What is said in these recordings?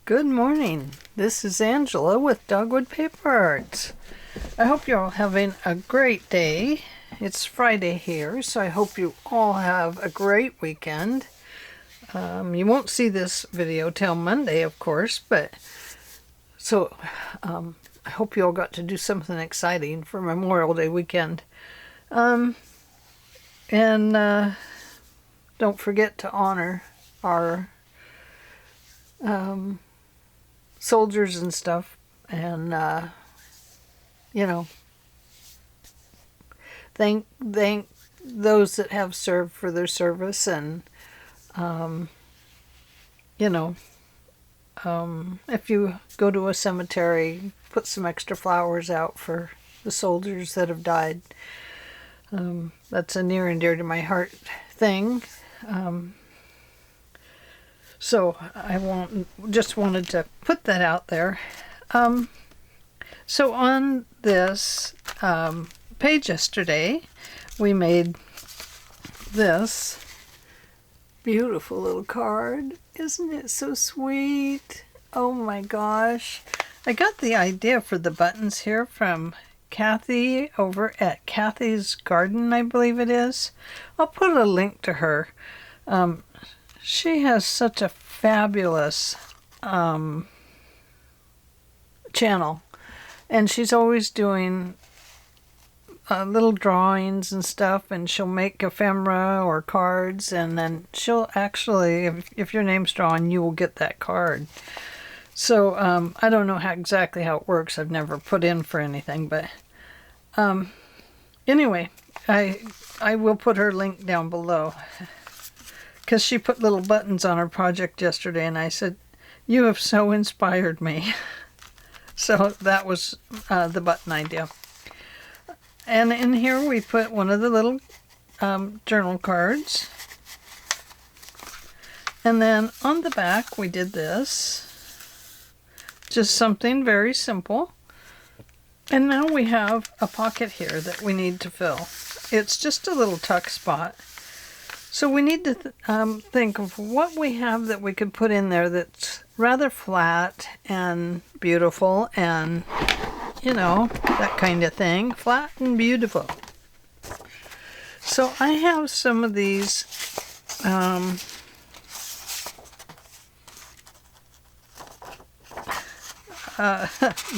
Good morning. This is Angela with Dogwood Paper Arts. I hope you're all having a great day. It's Friday here, so I hope you all have a great weekend. You won't see this video till Monday, of course, but I hope you all got to do something exciting for Memorial Day weekend. And don't forget to honor our soldiers and stuff, and thank those that have served for their service, and if you go to a cemetery, put some extra flowers out for the soldiers that have died. That's a near and dear to my heart thing. So I just wanted to put that out there. So on this page yesterday, we made this beautiful little card. Isn't it so sweet? Oh my gosh. I got the idea for the buttons here from Cathy over at Cathy's Garden, I believe it is. I'll put a link to her. She has such a fabulous channel, and she's always doing little drawings and stuff, and she'll make ephemera or cards, and then she'll actually, if your name's drawn, you will get that card. So I don't know exactly how it works. I've never put in for anything, but anyway, I will put her link down below, because she put little buttons on her project yesterday, and I said, "You have so inspired me." So that was the button idea. And in here we put one of the little journal cards. And then on the back we did this. Just something very simple. And now we have a pocket here that we need to fill. It's just a little tuck spot. So we need to think of what we have that we could put in there that's rather flat and beautiful, and that kind of thing. Flat and beautiful. So I have some of these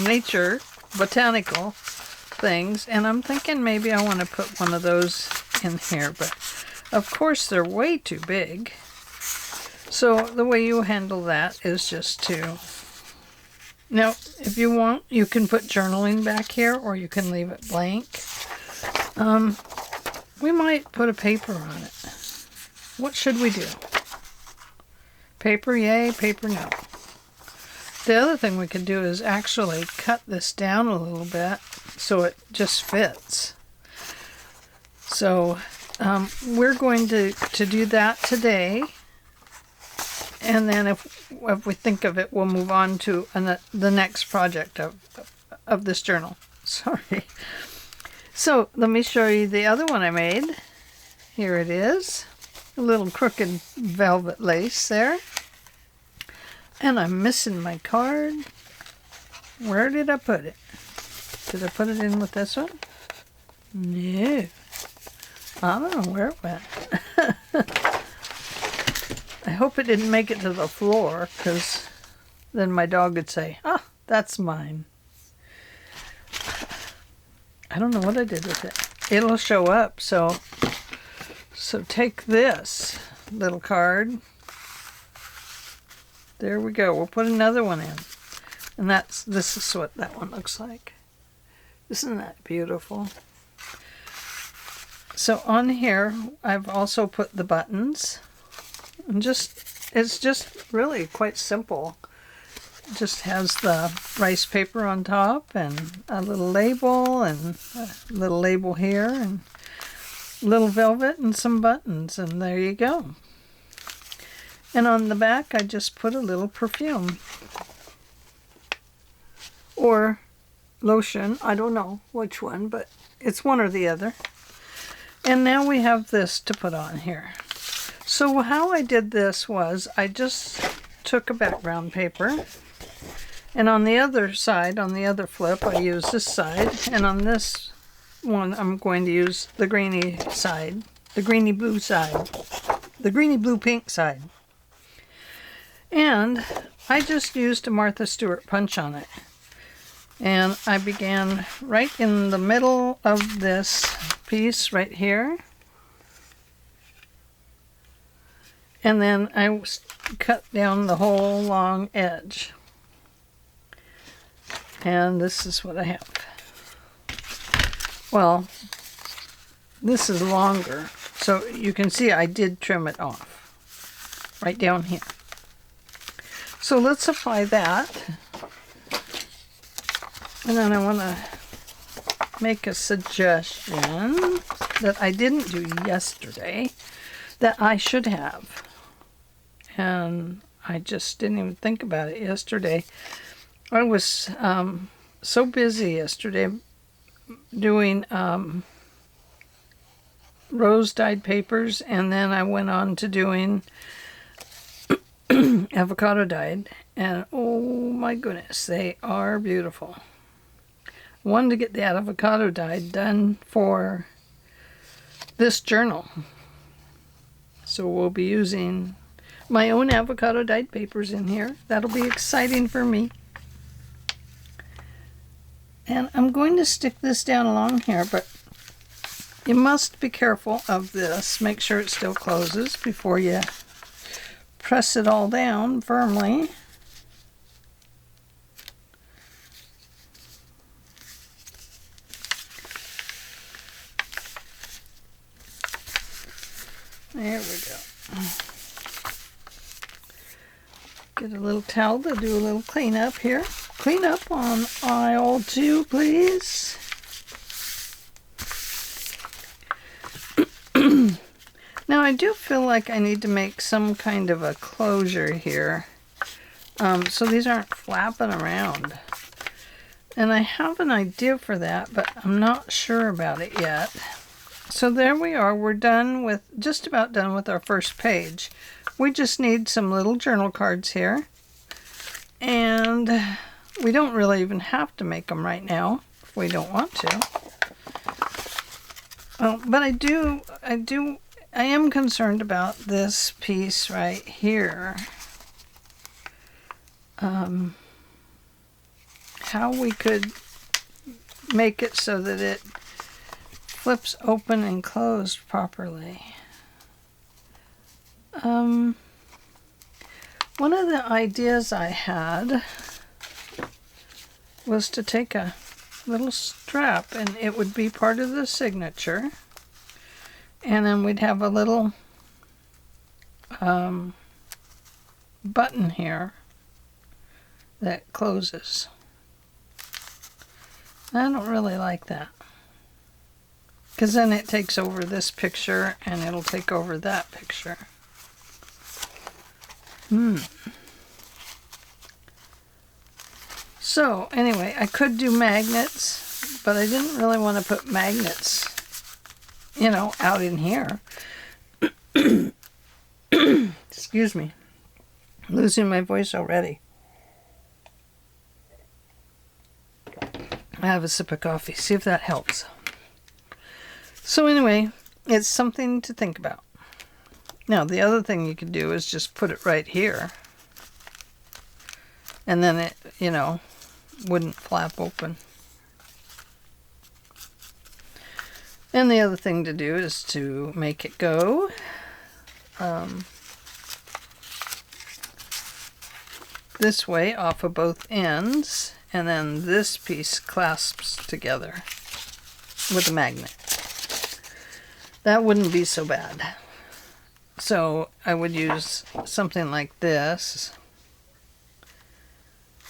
nature botanical things, and I'm thinking maybe I want to put one of those in here, but of course they're way too big. So the way you handle that is just to, now if you want, you can put journaling back here, or you can leave it blank. We might put a paper on it. What should we do? Paper yay, paper no. The other thing we could do is actually cut this down a little bit so it just fits. So we're going to do that today, and then if we think of it, we'll move on to the next project of this journal. Sorry. So let me show you the other one I made. Here it is. A little crooked velvet lace there. And I'm missing my card. Where did I put it? Did I put it in with this one? No. I don't know where it went. I hope it didn't make it to the floor, because then my dog would say, "Ah, that's mine." I don't know what I did with it. It'll show up, so take this little card. There we go. We'll put another one in. And this is what that one looks like. Isn't that beautiful? So on here, I've also put the buttons. And it's just really quite simple. It just has the rice paper on top, and a little label, and a little label here, and a little velvet, and some buttons, and there you go. And on the back, I just put a little perfume. Or lotion. I don't know which one, but it's one or the other. And now we have this to put on here. So how I did this was I just took a background paper, and on the other side, on the other flip, I use this side, and on this one I'm going to use the greeny side, the greeny blue side, the greeny blue pink side. And I just used a Martha Stewart punch on it. And I began right in the middle of this piece right here. And then I cut down the whole long edge. And this is what I have. Well, this is longer, so you can see I did trim it off right down here. So let's apply that. And then I want to make a suggestion that I didn't do yesterday that I should have. And I just didn't even think about it yesterday. I was so busy yesterday doing rose dyed papers, and then I went on to doing avocado dyed, and oh my goodness, they are beautiful. I wanted to get the avocado dyed done for this journal, so we'll be using my own avocado dyed papers in here. That'll be exciting for me. And I'm going to stick this down along here, but you must be careful of this. Make sure it still closes before you press it all down firmly. There we go. Get a little towel to do a little cleanup here. Clean up on aisle 2, please. Now I do feel like I need to make some kind of a closure here, so these aren't flapping around. And I have an idea for that, but I'm not sure about it yet. So there we are. We're done with, just about done with our first page. We just need some little journal cards here, and we don't really even have to make them right now if we don't want to. But I am concerned about this piece right here. How we could make it so that it flips open and closed properly. One of the ideas I had was to take a little strap, and it would be part of the signature, and then we'd have a little button here that closes. I don't really like that, because then it takes over this picture and it'll take over that picture. So anyway, I could do magnets, but I didn't really want to put magnets, you know, out in here. Excuse me. I'm losing my voice already. I have a sip of coffee. See if that helps. So anyway, it's something to think about. Now, the other thing you could do is just put it right here. And then it, you know, wouldn't flap open. And the other thing to do is to make it go. This way off of both ends, and then this piece clasps together with a magnet. That wouldn't be so bad. So I would use something like this,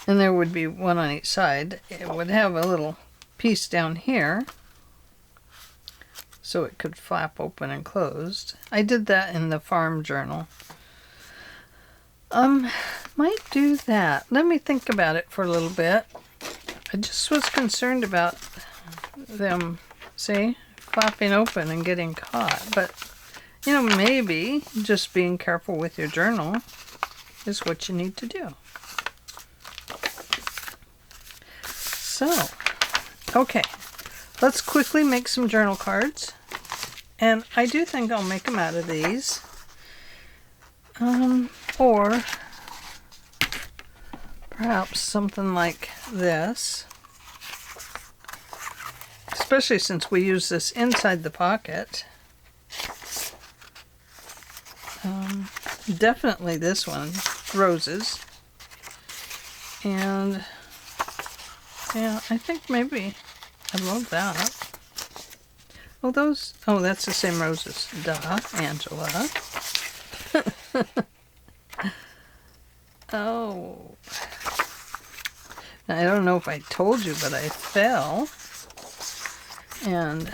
and there would be one on each side. It would have a little piece down here so it could flap open and closed. I did that in the farm journal. Might do that. Let me think about it for a little bit. I just was concerned about them, see, flapping open and getting caught. But, you know, maybe just being careful with your journal is what you need to do. So, okay, let's quickly make some journal cards. And I do think I'll make them out of these. Or perhaps something like this. Especially since we use this inside the pocket. Definitely this one, roses. And yeah, I think maybe I love that. Oh, that's the same roses. Duh, Angela. Oh. Now, I don't know if I told you, but I fell. And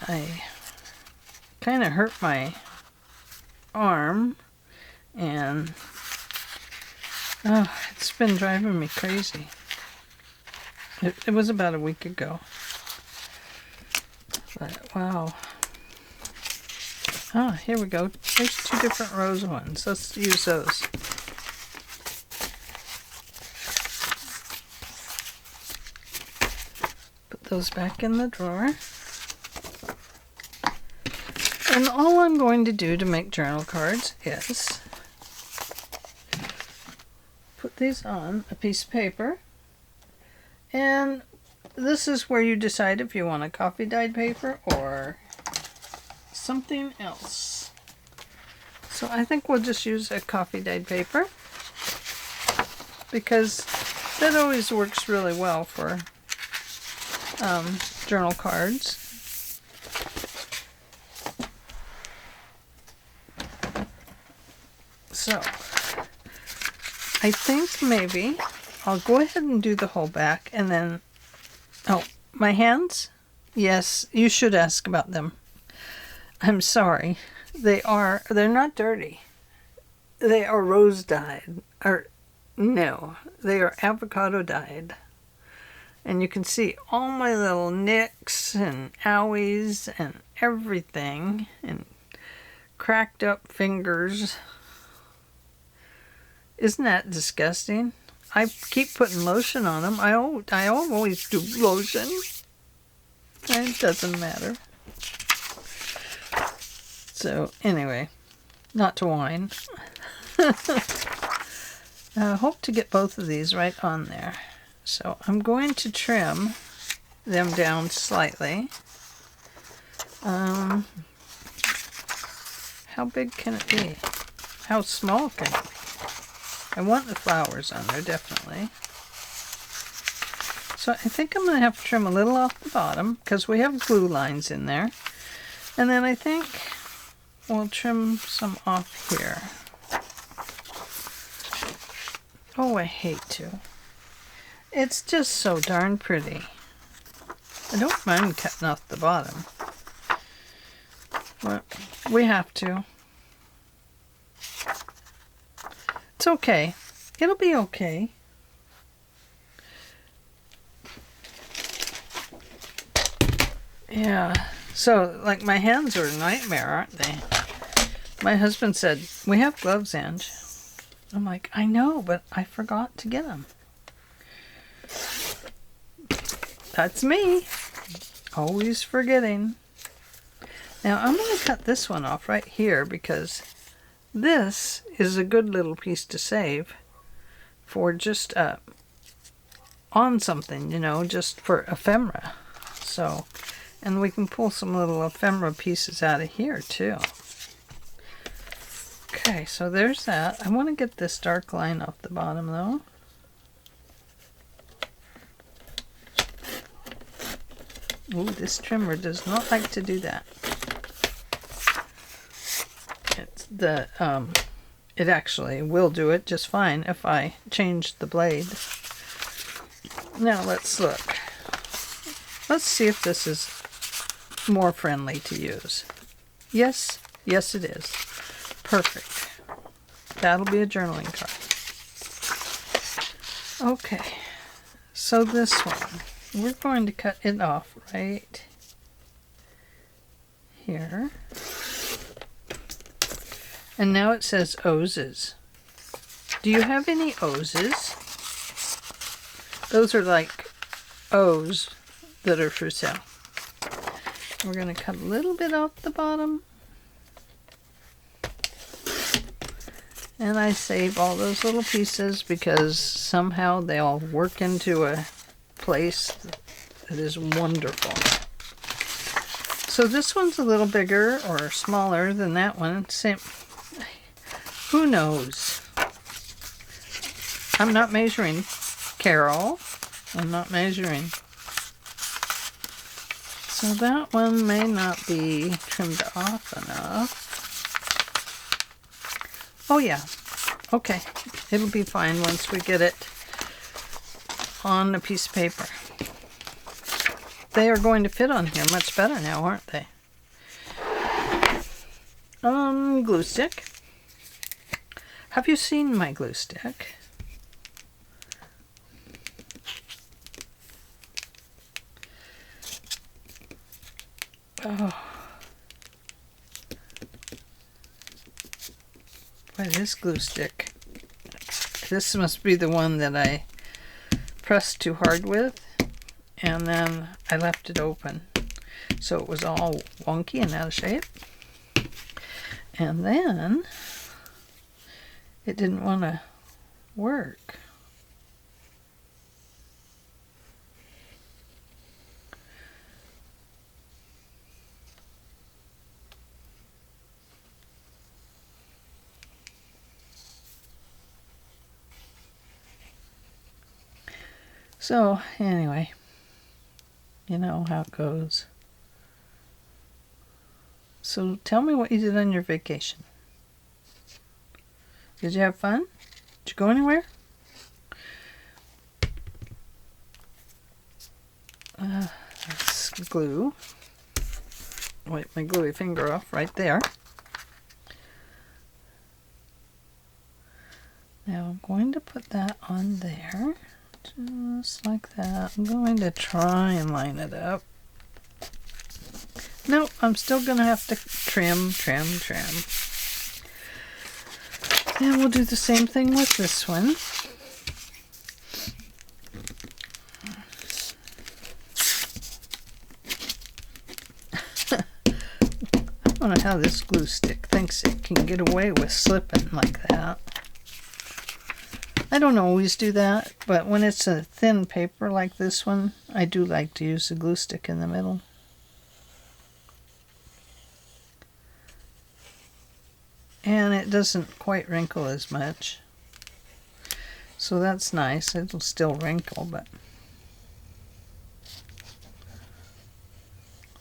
I kind of hurt my arm. And it's been driving me crazy. It was about a week ago. But wow. Ah, here we go. There's 2 different rose ones. Let's use those. Put those back in the drawer. And all I'm going to do to make journal cards is put these on a piece of paper. And this is where you decide if you want a coffee dyed paper or something else. So I think we'll just use a coffee dyed paper because that always works really well for journal cards. So I think maybe I'll go ahead and do the whole back and then, oh, my hands? Yes, you should ask about them. I'm sorry. They're not dirty. They are rose dyed. Or, no, they are avocado dyed. And you can see all my little nicks and owies and everything and cracked up fingers. Isn't that disgusting? I keep putting lotion on them. I always do lotion. It doesn't matter. So, anyway, not to whine. I hope to get both of these right on there. So, I'm going to trim them down slightly. How big can it be? How small can it be? I want the flowers on there, definitely. So I think I'm going to have to trim a little off the bottom because we have glue lines in there. And then I think we'll trim some off here. Oh, I hate to. It's just so darn pretty. I don't mind cutting off the bottom. But we have to. It's okay. It'll be okay. Yeah. So, like, my hands are a nightmare, aren't they? My husband said, we have gloves, Ange. I'm like, I know, but I forgot to get them. That's me. Always forgetting. Now, I'm going to cut this one off right here because this is a good little piece to save for just on something, you know, just for ephemera. So, and we can pull some little ephemera pieces out of here too. Okay, so there's that. I want to get this dark line off the bottom though. Ooh, this trimmer does not like to do that. It's the it actually will do it just fine if I change the blade. Now let's look. Let's see if this is more friendly to use. Yes, yes it is. Perfect. That'll be a journaling card. Okay, so this one, we're going to cut it off right here. And now it says O's. Do you have any O's? Those are like O's that are for sale. We're going to cut a little bit off the bottom. And I save all those little pieces because somehow they all work into a place that is wonderful. So this one's a little bigger or smaller than that one. Same. Who knows? I'm not measuring, Carol. I'm not measuring. So that one may not be trimmed off enough. Oh yeah, okay. It'll be fine once we get it on a piece of paper. They are going to fit on here much better now, aren't they? Glue stick. Have you seen my glue stick? Oh. Boy, this glue stick. This must be the one that I pressed too hard with, and then I left it open. So it was all wonky and out of shape. And then it didn't want to work. So anyway, you know how it goes. So tell me what you did on your vacation. Did you have fun? Did you go anywhere? That's glue. Wipe my gluey finger off right there. Now I'm going to put that on there. Just like that. I'm going to try and line it up. No, I'm still going to have to trim. And we'll do the same thing with this one. I don't know how this glue stick thinks it can get away with slipping like that. I don't always do that, but when it's a thin paper like this one, I do like to use the glue stick in the middle. And it doesn't quite wrinkle as much. So that's nice. It'll still wrinkle, but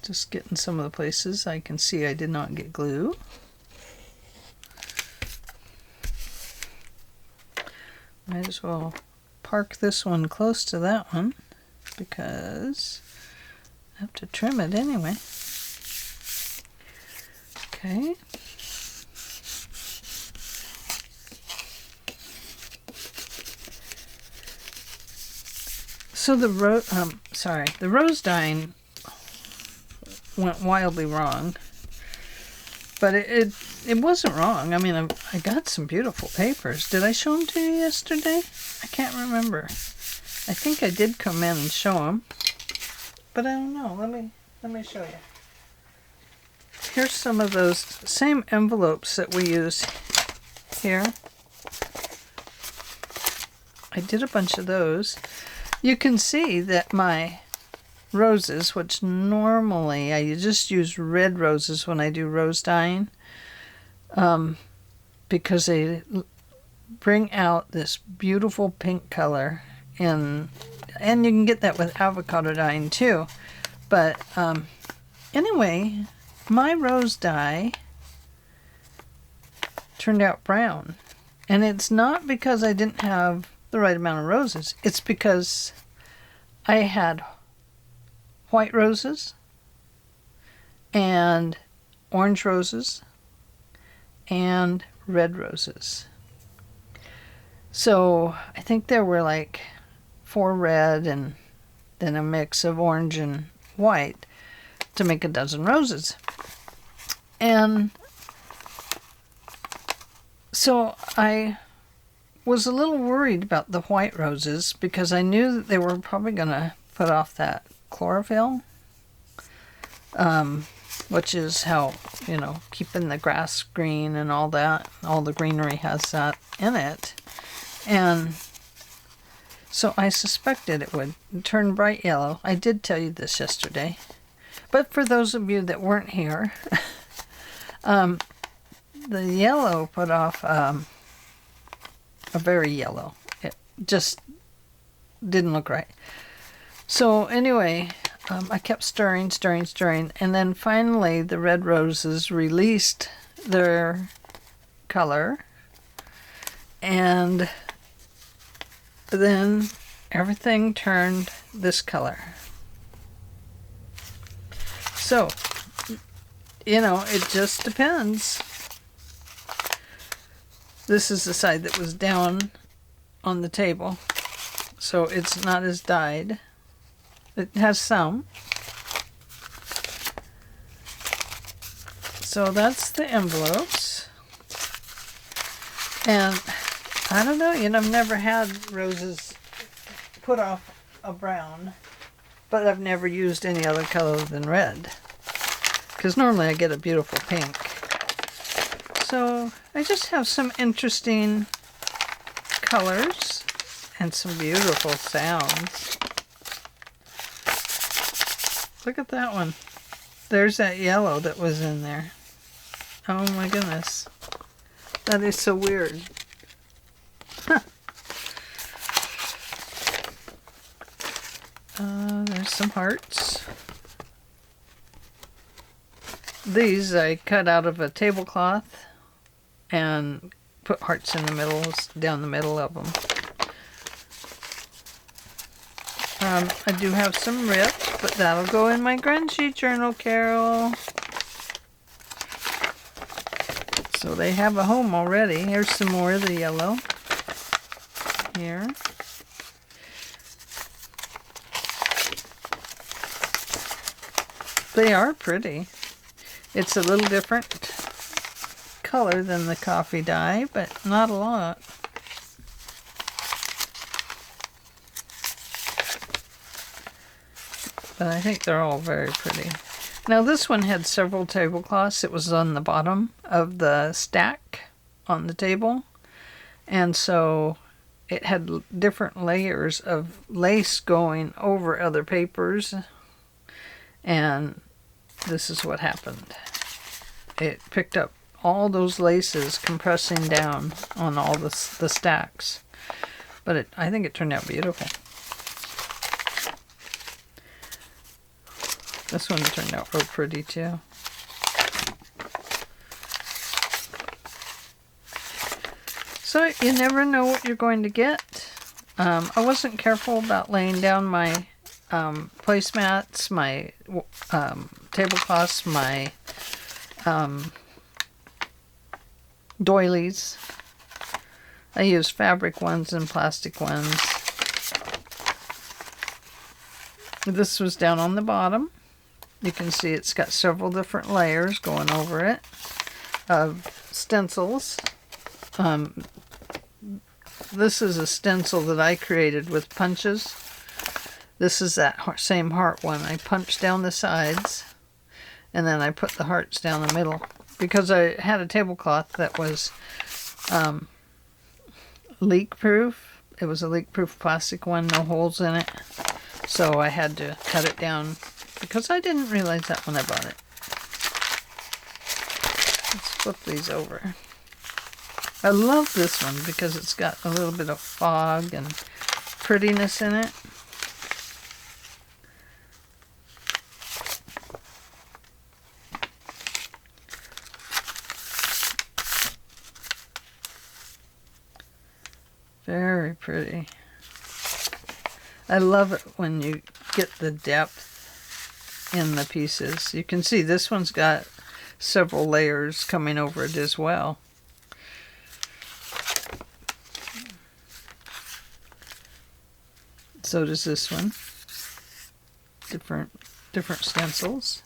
just getting some of the places I can see I did not get glue. Might as well park this one close to that one because I have to trim it anyway. Okay. So the rose dyeing went wildly wrong, but it wasn't wrong. I mean, I got some beautiful papers. Did I show them to you yesterday? I can't remember. I think I did come in and show them, but I don't know. Let me show you. Here's some of those same envelopes that we use here. I did a bunch of those. You can see that my roses, which normally I just use red roses when I do rose dyeing, because they bring out this beautiful pink color, and you can get that with avocado dyeing too. But anyway, my rose dye turned out brown, and it's not because I didn't have the right amount of roses. It's because I had white roses and orange roses and red roses. So I think there were like 4 red and then a mix of orange and white to make a dozen roses. And so I was a little worried about the white roses because I knew that they were probably going to put off that chlorophyll, which is how, you know, keeping the grass green and all that. All the greenery has that in it. And so I suspected it would turn bright yellow. I did tell you this yesterday. But for those of you that weren't here, the yellow put off a very yellow. It just didn't look right. So anyway, I kept stirring, and then finally the red roses released their color, and then everything turned this color. So, you know, it just depends. This is the side that was down on the table, so it's not as dyed. It has some. So that's the envelopes. And I don't know, you know, I've never had roses put off a brown, but I've never used any other color than red, because normally I get a beautiful pink. So I just have some interesting colors and some beautiful sounds. Look at that one. There's that yellow that was in there. Oh my goodness. That is so weird. Huh. There's some hearts. These I cut out of a tablecloth and put hearts in the middle, down the middle of them. I do have some ripped, but that'll go in my grungy journal, Carol. So they have a home already. Here's some more of the yellow. Here. They are pretty. It's a little different color than the coffee dye, but not a lot. But I think they're all very pretty. Now this one had several tablecloths. It was on the bottom of the stack on the table. And so it had different layers of lace going over other papers. And this is what happened. It picked up all those laces compressing down on all the stacks. But I think it turned out beautiful. This one turned out real pretty too. So you never know what you're going to get. I wasn't careful about laying down my placemats, my tablecloths, my doilies. I use fabric ones and plastic ones. This was down on the bottom. You can see it's got several different layers going over it of stencils. This is a stencil that I created with punches. This is that same heart one. I punched down the sides and then I put the hearts down the middle because I had a tablecloth that was leak proof. It was a leak proof plastic one, no holes in it. So I had to cut it down because I didn't realize that when I bought it. Let's flip these over. I love this one because it's got a little bit of fog and prettiness in it. Very pretty. I love it when you get the depth in the pieces. You can see this one's got several layers coming over it as well. So does this one. Different stencils.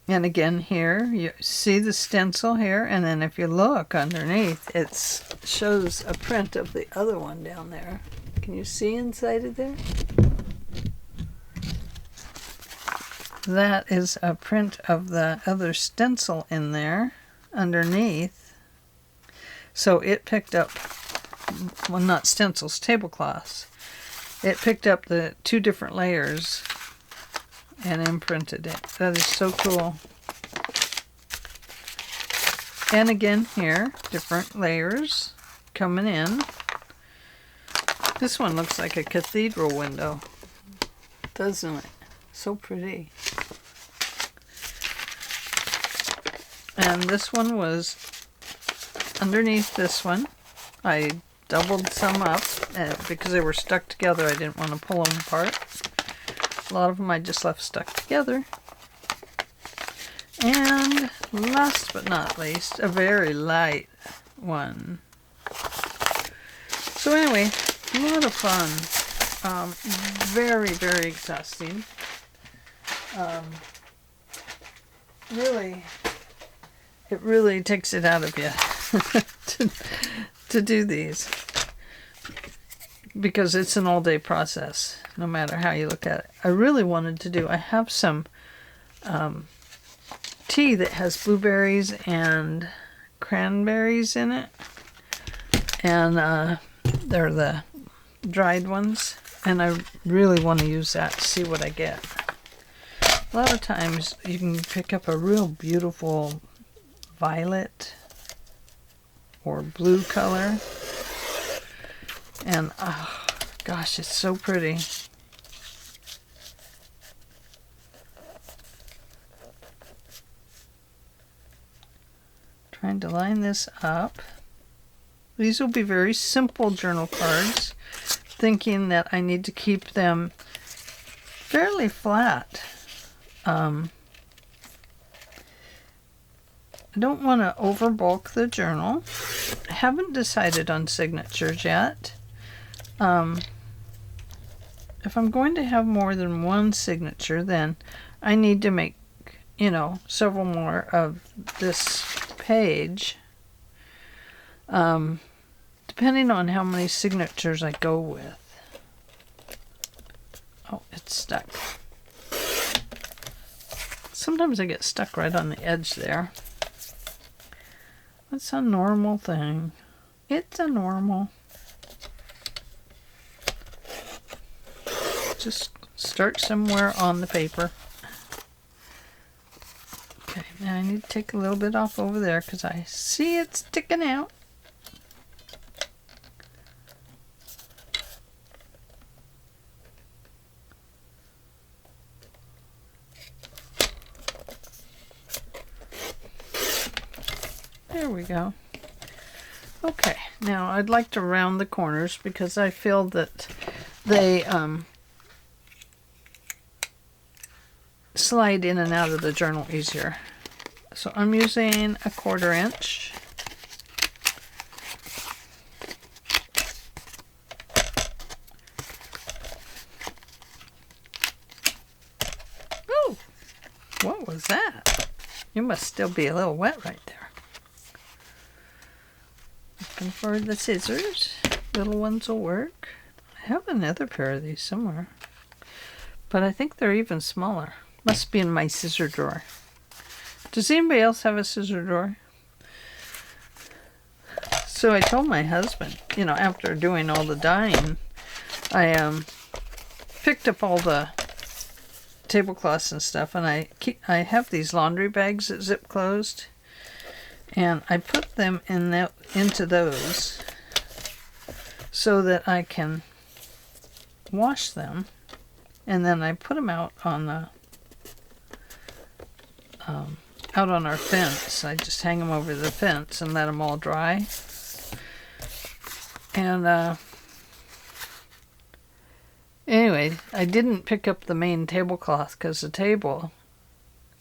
And again here, you see the stencil here, and then if you look underneath, it shows a print of the other one down there. Can you see inside of there? That is a print of the other stencil in there underneath. So it picked up, well, not stencils, tablecloths. It picked up the two different layers and imprinted it. That is so cool. And again here, different layers coming in. This one looks like a cathedral window, doesn't it? So pretty. And this one was underneath this one. I doubled some up because they were stuck together. I didn't want to pull them apart. A lot of them I just left stuck together. And last but not least, a very light one. So anyway, a lot of fun. Very, very exhausting. It really takes it out of you to do these, because it's an all-day process, no matter how you look at it. I really wanted to do, I have some tea that has blueberries and cranberries in it, and they're the dried ones, and I really want to use that to see what I get. A lot of times you can pick up a real beautiful violet or blue color, and oh gosh, it's so pretty. Trying to line this up. These will be very simple journal cards, thinking that I need to keep them fairly flat. I don't want to overbulk the journal. I haven't decided on signatures yet. If I'm going to have more than one signature, then I need to make, several more of this page. Depending on how many signatures I go with. Oh, it's stuck. Sometimes I get stuck right on the edge there. That's a normal thing. It's a normal. Just start somewhere on the paper. Okay, now I need to take a little bit off over there because I see it sticking out. There we go. Okay, now I'd like to round the corners because I feel that they slide in and out of the journal easier. So I'm using a 1/4 inch. Oh, what was that? You must still be a little wet right there. Looking for the scissors. Little ones will work. I have another pair of these somewhere, but I think they're even smaller. Must be in my scissor drawer. Does anybody else have a scissor drawer? So I told my husband, after doing all the dyeing, I picked up all the tablecloths and stuff, and I have these laundry bags that zip closed, and I put them into those so that I can wash them, and then I put them out on the out on our fence. I just hang them over the fence and let them all dry. And anyway, I didn't pick up the main tablecloth because the table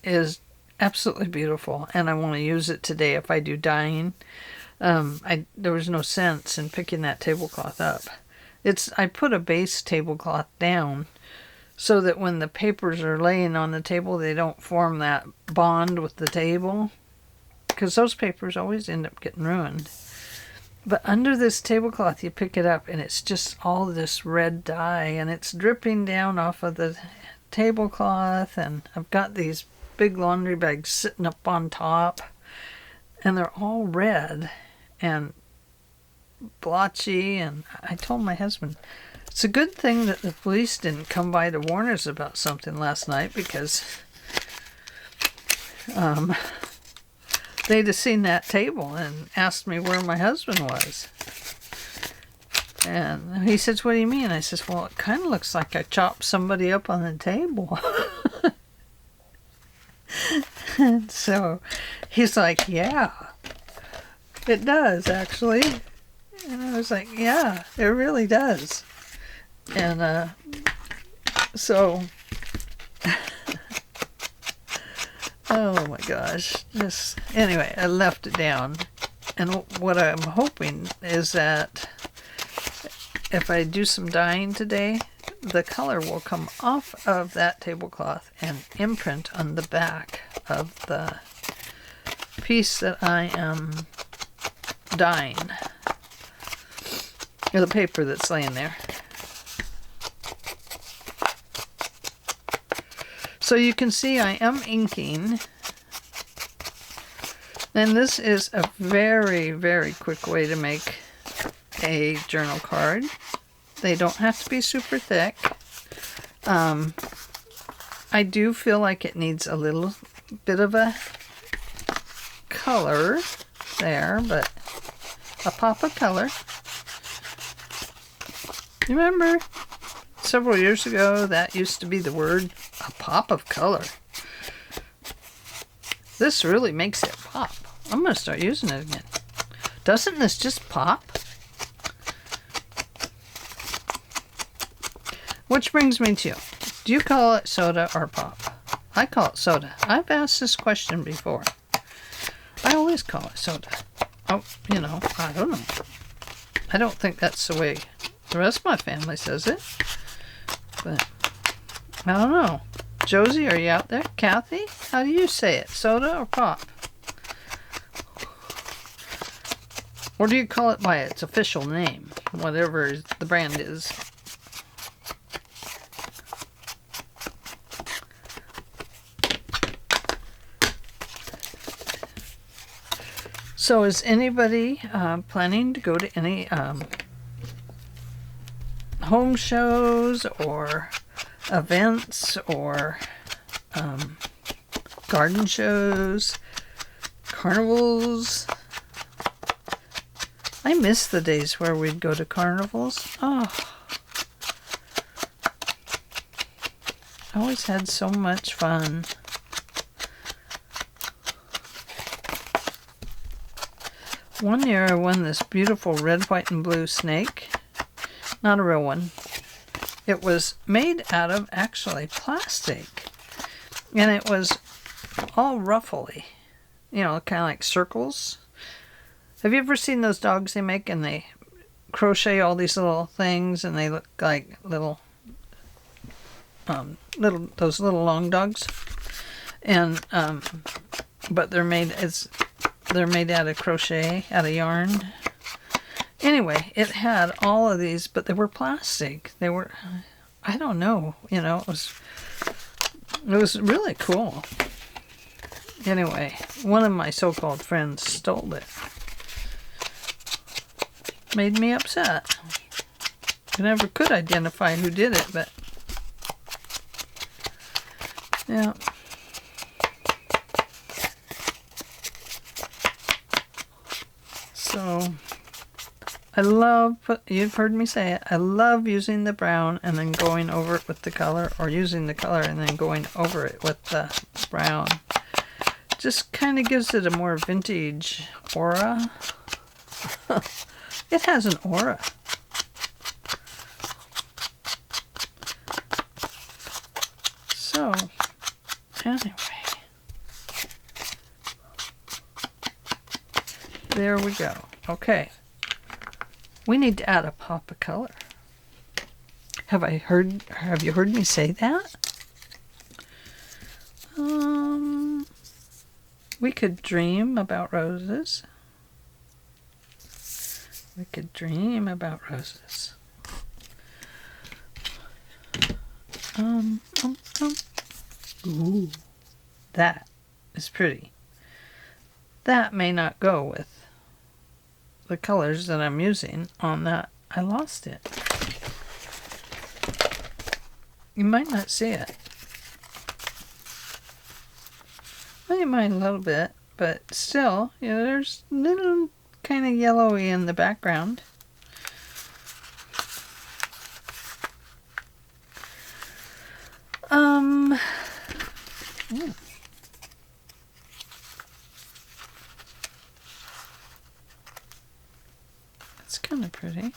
is absolutely beautiful, and I want to use it today if I do dyeing. There was no sense in picking that tablecloth up. I put a base tablecloth down so that when the papers are laying on the table, they don't form that bond with the table, because those papers always end up getting ruined. But under this tablecloth, you pick it up, and it's just all this red dye, and it's dripping down off of the tablecloth, and I've got these big laundry bags sitting up on top, and they're all red and blotchy. And I told my husband, it's a good thing that the police didn't come by to warn us about something last night, because they'd have seen that table and asked me where my husband was. And he says, what do you mean? I says, well, it kind of looks like I chopped somebody up on the table. And so he's like, yeah, it does, actually. And I was like, yeah, it really does. And so... oh my gosh. Anyway, I left it down. And what I'm hoping is that if I do some dyeing today, the color will come off of that tablecloth and imprint on the back of the piece that I am dyeing, or the paper that's laying there. So you can see I am inking, and this is a very, very quick way to make a journal card. They don't have to be super thick. I do feel like it needs a little bit of a color there, but a pop of color. Remember, several years ago, that used to be the word, a pop of color. This really makes it pop. I'm going to start using it again. Doesn't this just pop? Which brings me to, do you call it soda or pop? I call it soda. I've asked this question before. I always call it soda. Oh, you know, I don't know. I don't think that's the way the rest of my family says it. But, I don't know. Josie, are you out there? Cathy, how do you say it? Soda or pop? Or do you call it by its official name? Whatever the brand is. So is anybody planning to go to any home shows or events or garden shows, carnivals? I miss the days where we'd go to carnivals. Oh, I always had so much fun. One year I won this beautiful red, white, and blue snake. Not a real one. It was made out of, actually, plastic. And it was all ruffly. You know, kind of like circles. Have you ever seen those dogs they make and they crochet all these little things and they look like little those little long dogs? And, but they're made out of crochet, out of yarn. Anyway, it had all of these, but they were plastic. They were, I don't know, you know, it was really cool. Anyway, one of my so-called friends stole it. Made me upset. I never could identify who did it, but yeah. So, I love, you've heard me say it, I love using the brown and then going over it with the color, or using the color and then going over it with the brown. Just kind of gives it a more vintage aura. It has an aura. So, anyway. There we go. Okay. We need to add a pop of color. Have you heard me say that? We could dream about roses. We could dream about roses. Ooh, that is pretty. That may not go with the colors that I'm using on that. I lost it. You might not see it. Well, you might a little bit, but still, you know, there's little kind of yellowy in the background. It's kind of pretty.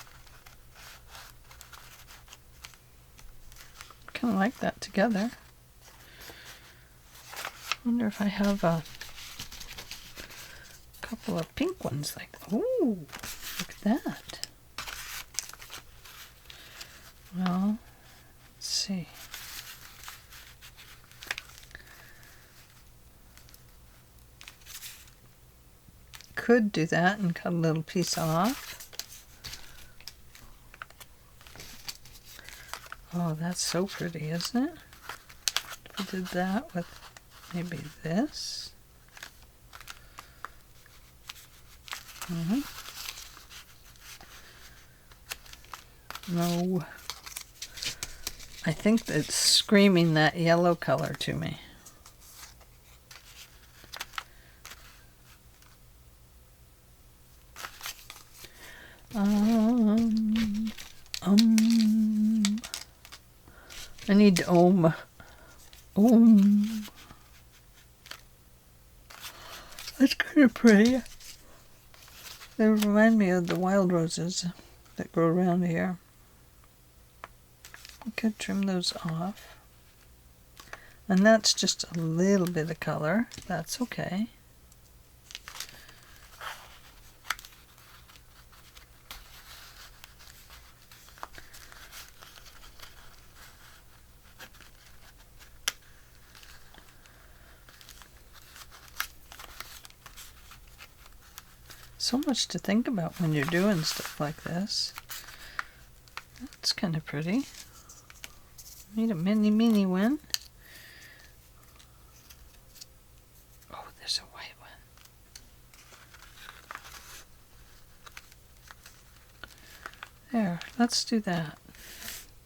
Kind of like that together. Wonder if I have a couple of pink ones like that. Ooh, look at that. Well, let's see. Could do that and cut a little piece off. Oh, that's so pretty, isn't it? If we did that with maybe this. No. I think it's screaming that yellow color to me. I need Om. That's kind of pretty. They remind me of the wild roses that grow around here. I could trim those off. And that's just a little bit of color. That's okay. So much to think about when you're doing stuff like this. That's kind of pretty. Need a mini one. Oh, there's a white one. There, let's do that.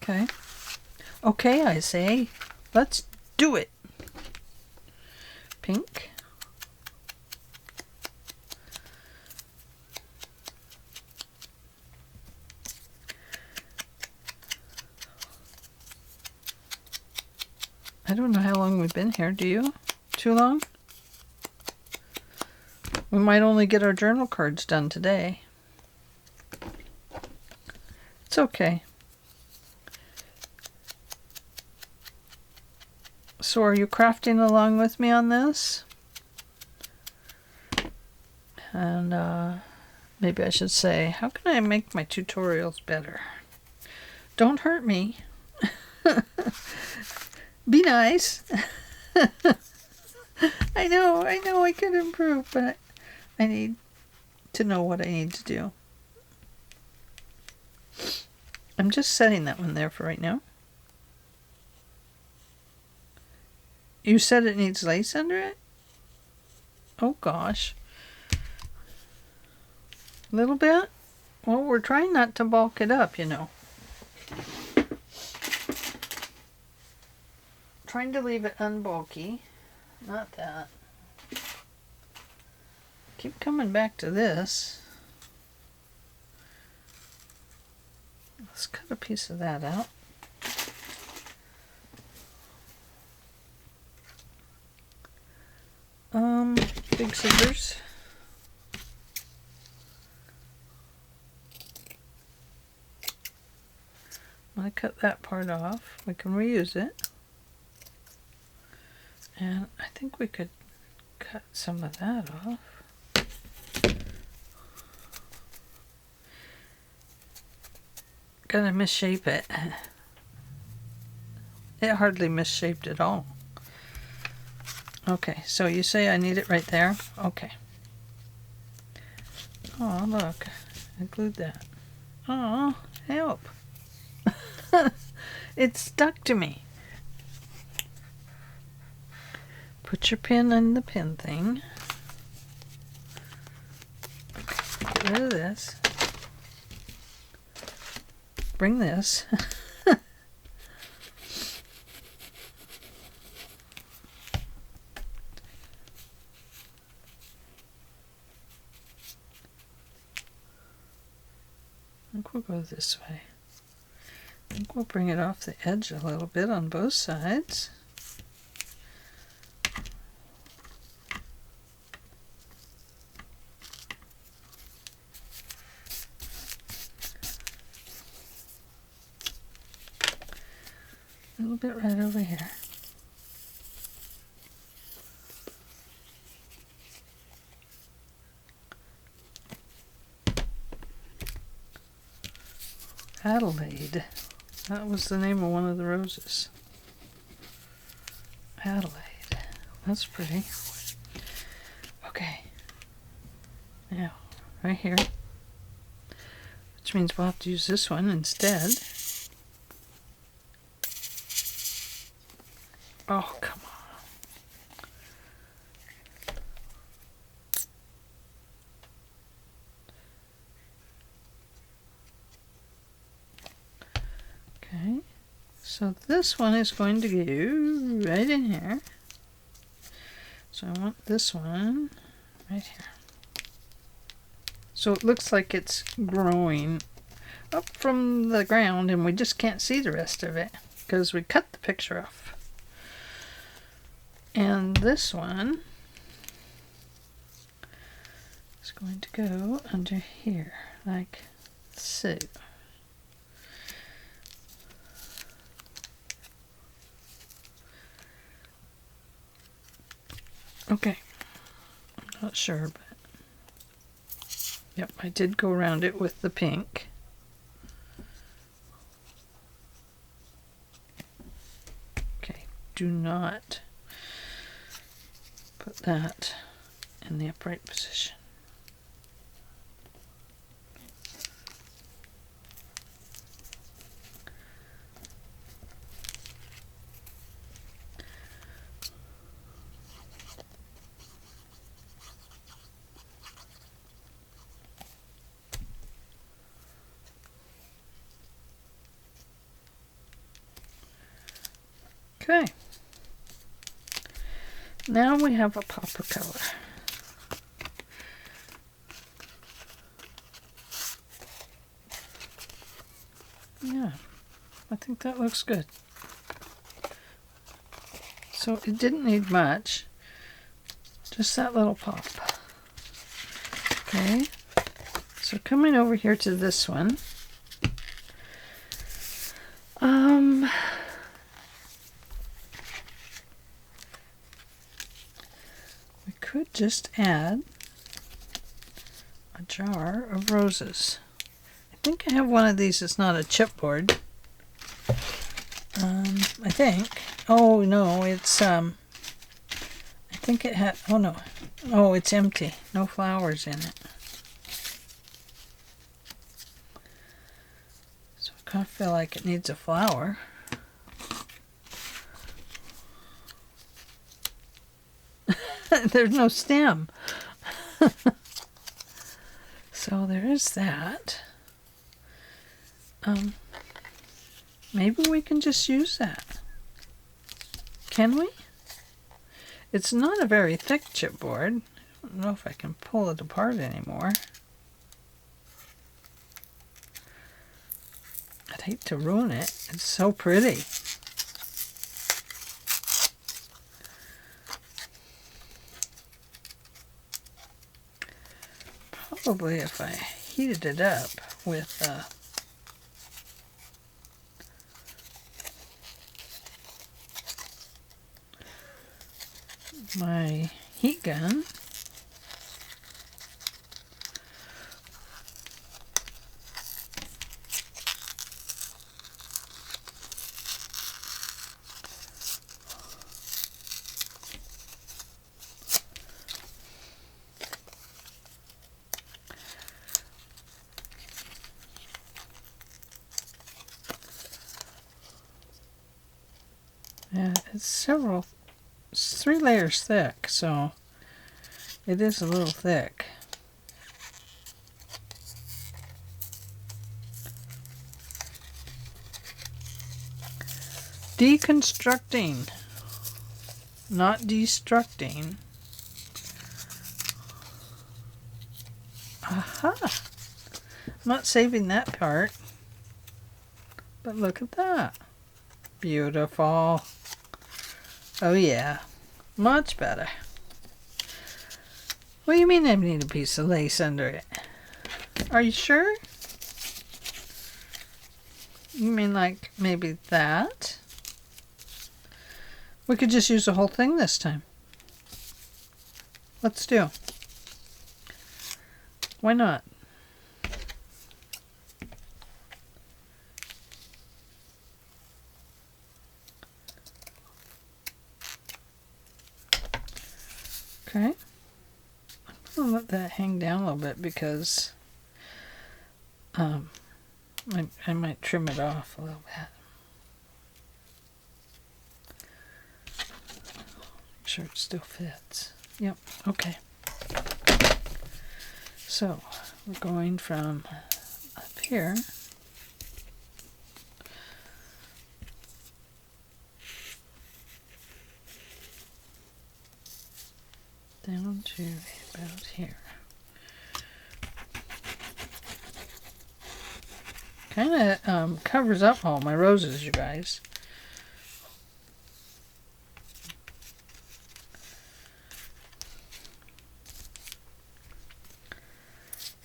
Okay. Okay, I say, let's do it. Pink. I don't know how long we've been here. Do you? Too long? We might only get our journal cards done today. It's okay. So are you crafting along with me on this? And maybe I should say, how can I make my tutorials better? Don't hurt me. Be nice. I know I could improve, but I need to know what I need to do. I'm just setting that one there for right now. You said it needs lace under it? Oh gosh. A little bit? Well, we're trying not to bulk it up, you know. Trying to leave it unbulky. Not that. Keep coming back to this. Let's cut a piece of that out. Big scissors. I cut that part off. We can reuse it. And I think we could cut some of that off. Gotta misshape it. It hardly misshaped at all. Okay, so you say I need it right there? Okay. Oh, look. I glued that. Oh, help. It stuck to me. Put your pin in the pin thing. Okay, get rid of this. Bring this. I think we'll go this way. I think we'll bring it off the edge a little bit on both sides. A little bit right over here. Adelaide. That was the name of one of the roses. Adelaide. That's pretty. Okay. Now, right here. Which means we'll have to use this one instead. Oh, come on. Okay, so this one is going to go right in here. So I want this one right here. So it looks like it's growing up from the ground and we just can't see the rest of it because we cut the picture off. And this one is going to go under here like so. Okay, I'm not sure, but yep, I did go around it with the pink. Okay, do not put that in the upright position. Okay, now we have a popper color. Yeah, I think that looks good. So it didn't need much, just that little pop. Okay, so coming over here to this one. We could just add a jar of roses. I think I have one of these. It's not a chipboard. I think. Oh no, it's I think it had. Oh no. Oh, it's empty. No flowers in it. So I kind of feel like it needs a flower. There's no stem. So there is that. Maybe we can just use that. Can we? It's not a very thick chipboard. I don't know if I can pull it apart anymore. I'd hate to ruin it. It's so pretty. Probably if I heated it up with my heat gun. Yeah, it's 3 layers thick, so it is a little thick. Deconstructing, not destructing. Aha! I'm not saving that part. But look at that. Beautiful. Oh yeah. Much better. What do you mean I need a piece of lace under it? Are you sure? You mean like maybe that? We could just use the whole thing this time. Let's do. Why not? Okay. I'm going to let that hang down a little bit because I might trim it off a little bit. Make sure it still fits. Yep, okay. So, we're going from up here down to about here. Kind of covers up all my roses, you guys.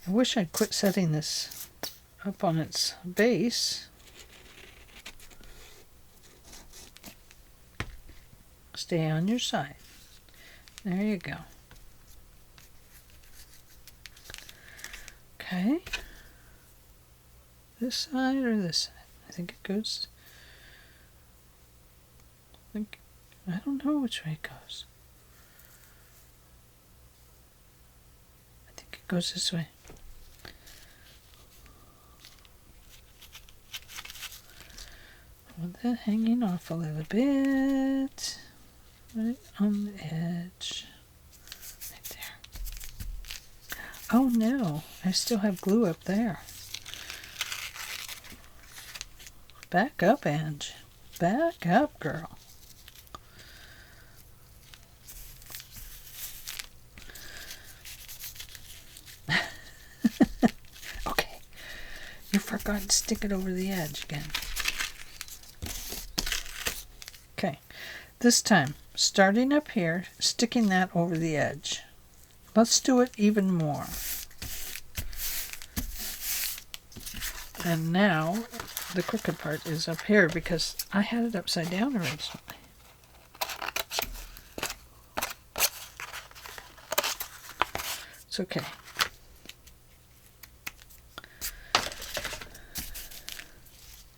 I wish I'd quit setting this up on its base. Stay on your side. There you go. Okay. This side or this side? I think it goes... I don't know which way it goes. I think it goes this way. Want that hanging off a little bit. Right on the edge. Right there. Oh no, I still have glue up there. Back up, Ange. Back up, girl. Okay. You forgot to stick it over the edge again. Okay. This time, starting up here, sticking that over the edge. Let's do it even more. And now, the crooked part is up here because I had it upside down originally. It's okay.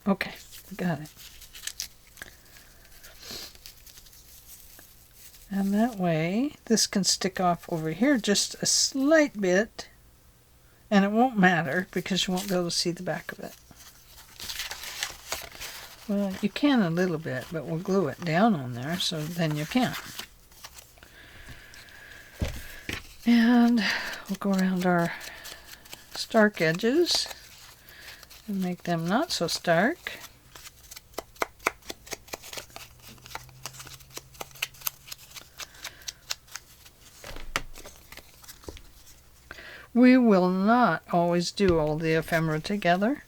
Okay, got it. And that way, this can stick off over here just a slight bit, and it won't matter because you won't be able to see the back of it. Well, you can a little bit, but we'll glue it down on there, so then you can't. And we'll go around our stark edges and make them not so stark. We will not always do all the ephemera together.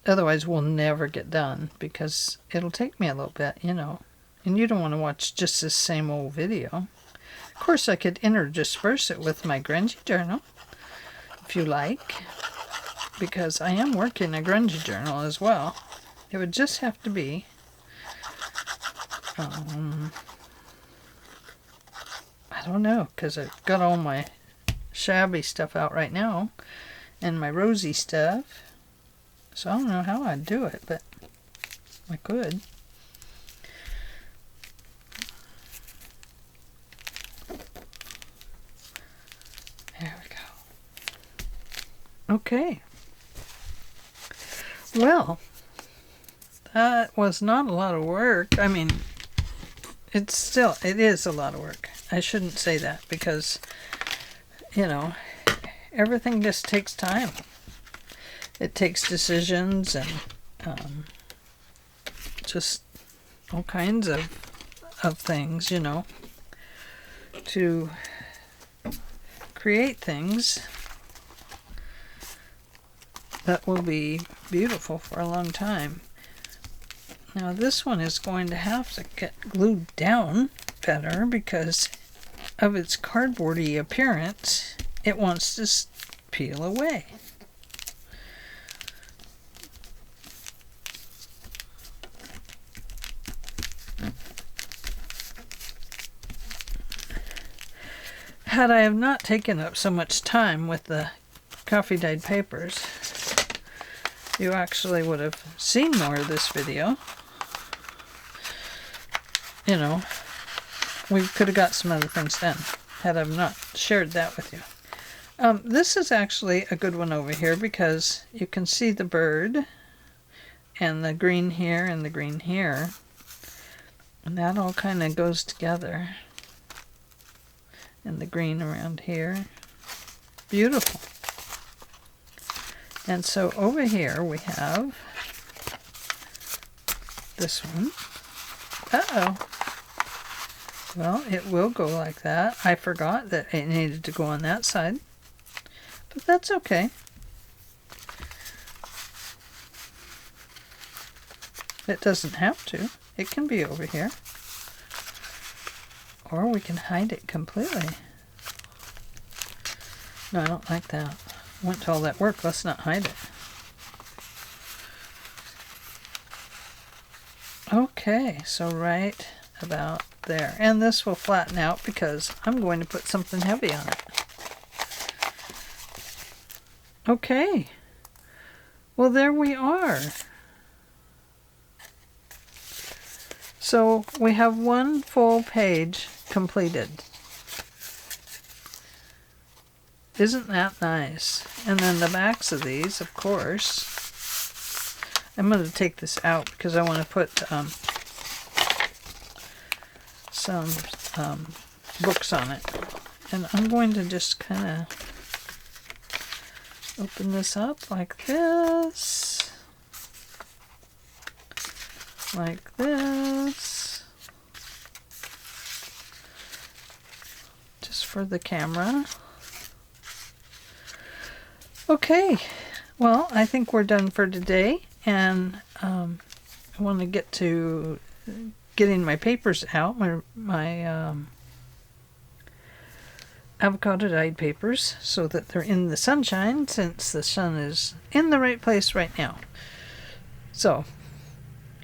Otherwise, we'll never get done because it'll take me a little bit, you know. And you don't want to watch just this same old video. Of course, I could intersperse it with my grungy journal, if you like, because I am working a grungy journal as well. It would just have to be I don't know, because I've got all my shabby stuff out right now and my rosy stuff. So I don't know how I'd do it, but I could. There we go. Okay. Well, That was not a lot of work. I mean, it is a lot of work. I shouldn't say that because, you know, everything just takes time. It takes decisions and just all kinds of things, you know, to create things that will be beautiful for a long time. Now this one is going to have to get glued down better because of its cardboardy appearance. It wants to peel away. Had I have not taken up so much time with the coffee dyed papers, you actually would have seen more of this video. You know, we could have got some other things done had I not shared that with you. This is actually a good one over here because you can see the bird and the green here and the green here. And that all kind of goes together. And the green around here. Beautiful. And so over here we have this one. Uh-oh. Well, it will go like that. I forgot that it needed to go on that side. But that's okay. It doesn't have to. It can be over here. Or we can hide it completely. No, I don't like that. Went to all that work, let's not hide it. Okay, so right about there. And this will flatten out because I'm going to put something heavy on it. Okay. Well, there we are. So we have one full page completed. Isn't that nice? And then the backs of these, of course. I'm going to take this out because I want to put some books on it. And I'm going to just kind of open this up like this. Like this. Just for the camera. Okay, well, I think we're done for today, and I want to get to getting my papers out, my avocado dyed papers, so that they're in the sunshine, since the sun is in the right place right now. So,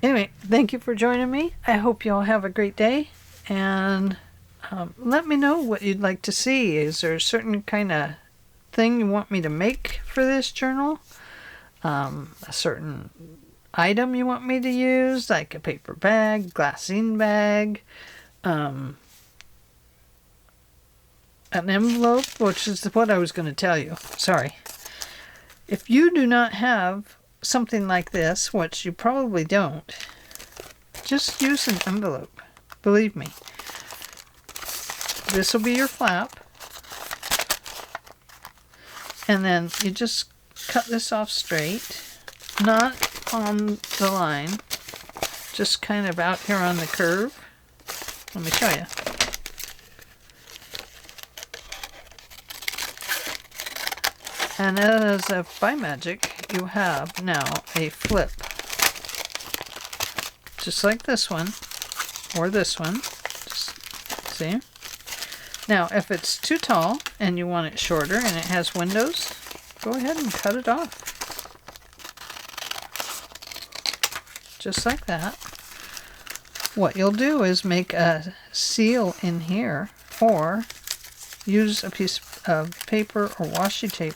anyway, thank you for joining me. I hope you all have a great day, and let me know what you'd like to see. Is there a certain kind of thing you want me to make for this journal? A certain item you want me to use, like a paper bag, glassine bag, an envelope, which is what I was going to tell you. Sorry. If you do not have something like this, which you probably don't, just use an envelope. Believe me. This will be your flap. And then you just cut this off straight, not on the line, just kind of out here on the curve. Let me show you. And as if by magic, you have now a flip. Just like this one, or this one. Just see? Now, if it's too tall and you want it shorter and it has windows, go ahead and cut it off. Just like that. What you'll do is make a seal in here, or use a piece of paper or washi tape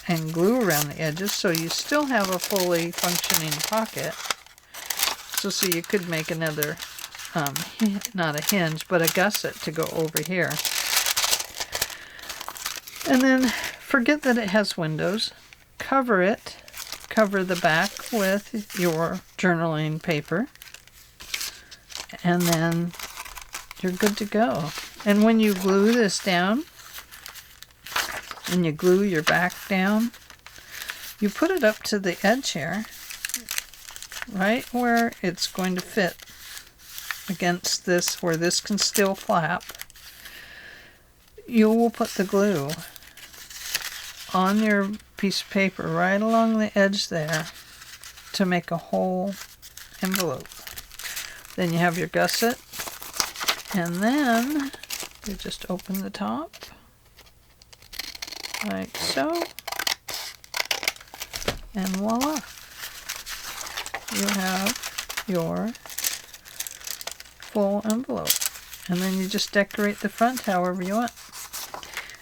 and glue around the edges so you still have a fully functioning pocket. So you could make another, not a hinge, but a gusset to go over here. And then forget that it has windows, cover it cover the back with your journaling paper, and then you're good to go. And when you glue this down, and you glue your back down, you put it up to the edge here, right where it's going to fit against this, where this can still flap. You will put the glue on your piece of paper right along the edge there to make a whole envelope. Then you have your gusset, and then you just open the top like so, and voila, you have your full envelope. And then you just decorate the front however you want,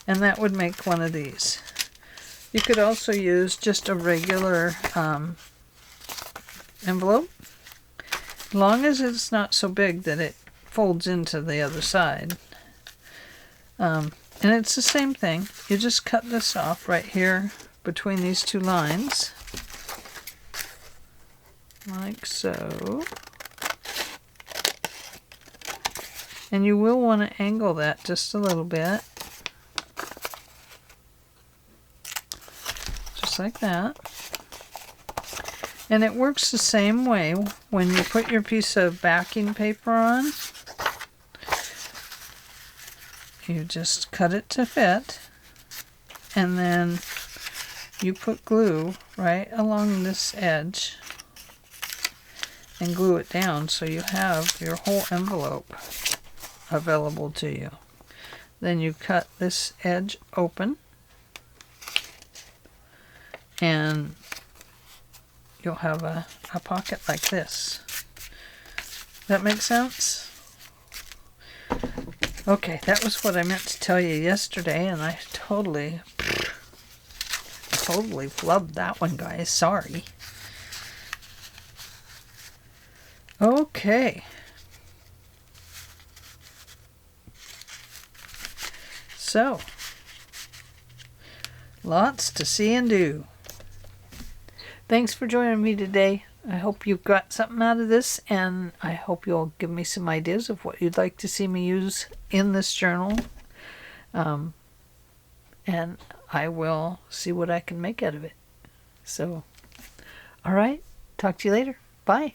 and that would make one of these. You could also use just a regular envelope, as long as it's not so big that it folds into the other side. And it's the same thing. You just cut this off right here between these two lines, like so. And you will want to angle that just a little bit, just like that. And it works the same way when you put your piece of backing paper on. You just cut it to fit, and then you put glue right along this edge and glue it down so you have your whole envelope available to you. Then you cut this edge open, and you'll have a pocket like this. That makes sense? Okay, that was what I meant to tell you yesterday, and I totally flubbed that one, guys. Sorry. Okay. So, lots to see and do. Thanks for joining me today. I hope you got something out of this, and I hope you'll give me some ideas of what you'd like to see me use in this journal. And I will see what I can make out of it. So, all right. Talk to you later. Bye.